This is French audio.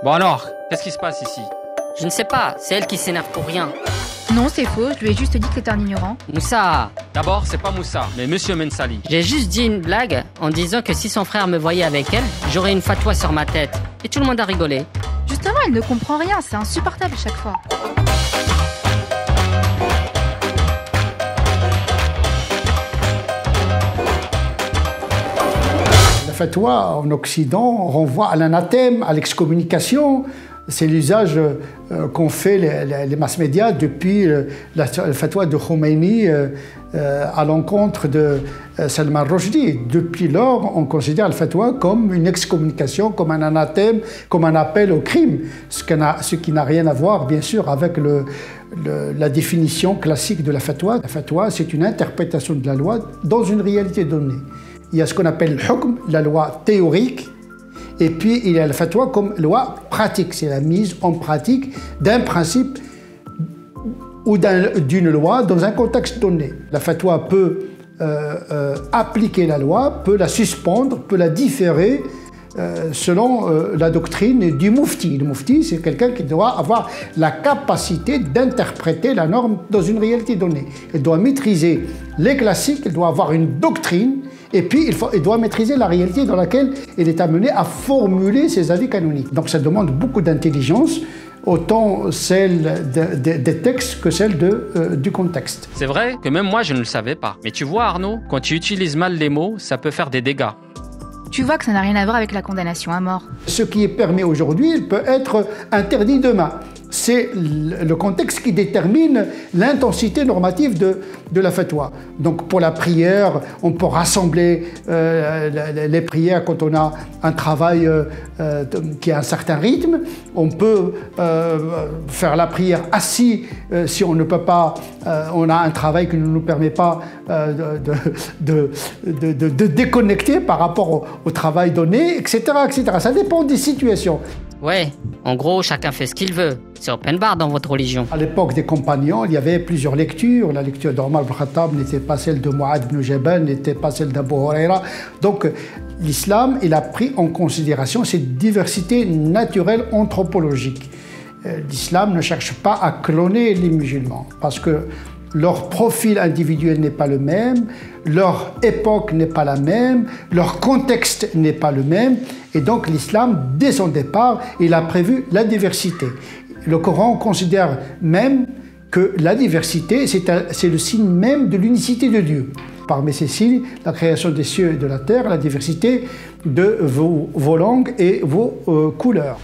Bon alors, qu'est-ce qui se passe ici? Je ne sais pas, c'est elle qui s'énerve pour rien. Non, c'est faux, je lui ai juste dit que t'étais un ignorant. Moussa, D'abord, c'est pas Moussa, mais Monsieur Mensali. j'ai juste dit une blague en disant que si son frère me voyait avec elle, j'aurais une fatwa sur ma tête. Et tout le monde a rigolé. Justement, elle ne comprend rien, c'est insupportable chaque fois. La fatwa en Occident renvoie à l'anathème, à l'excommunication. C'est l'usage qu'ont fait les mass-médias depuis la fatwa de Khomeini à l'encontre de Salman Rushdie. Depuis lors, on considère la fatwa comme une excommunication, comme un anathème, comme un appel au crime, ce qui n'a rien à voir, bien sûr, avec la définition classique de la fatwa. La fatwa, c'est une interprétation de la loi dans une réalité donnée. Il y a ce qu'on appelle le hukm, la loi théorique, et puis il y a la fatwa comme loi pratique, c'est la mise en pratique d'un principe ou d'une loi dans un contexte donné. La fatwa peut appliquer la loi, peut la suspendre, peut la différer selon la doctrine du moufti. Le moufti, c'est quelqu'un qui doit avoir la capacité d'interpréter la norme dans une réalité donnée. Il doit maîtriser les classiques, il doit avoir une doctrine, et puis il doit maîtriser la réalité dans laquelle il est amené à formuler ses avis canoniques. Donc ça demande beaucoup d'intelligence, autant celle des textes que celle du contexte. C'est vrai que même moi je ne le savais pas. Mais tu vois Arnaud, quand tu utilises mal les mots, ça peut faire des dégâts. Tu vois que ça n'a rien à voir avec la condamnation à mort. Ce qui est permis aujourd'hui, il peut être interdit demain. C'est le contexte qui détermine l'intensité normative de la fatwa. Donc pour la prière, on peut rassembler les prières quand on a un travail qui a un certain rythme. On peut faire la prière assis si on ne peut pas, on a un travail qui ne nous permet pas de déconnecter par rapport au travail donné, etc., etc. Ça dépend des situations. Ouais, en gros, chacun fait ce qu'il veut. C'est open bar dans votre religion. À l'époque des compagnons, il y avait plusieurs lectures. La lecture d'Omar ibn Khattab n'était pas celle de Mu'adh ibn Jabal, n'était pas celle d'Abu Huraira. Donc l'islam, il a pris en considération cette diversité naturelle anthropologique. L'islam ne cherche pas à cloner les musulmans parce que leur profil individuel n'est pas le même, leur époque n'est pas la même, leur contexte n'est pas le même. Et donc l'islam, dès son départ, il a prévu la diversité. Le Coran considère même que la diversité, c'est le signe même de l'unicité de Dieu. Parmi ces signes, la création des cieux et de la terre, la diversité de vos langues et vos couleurs.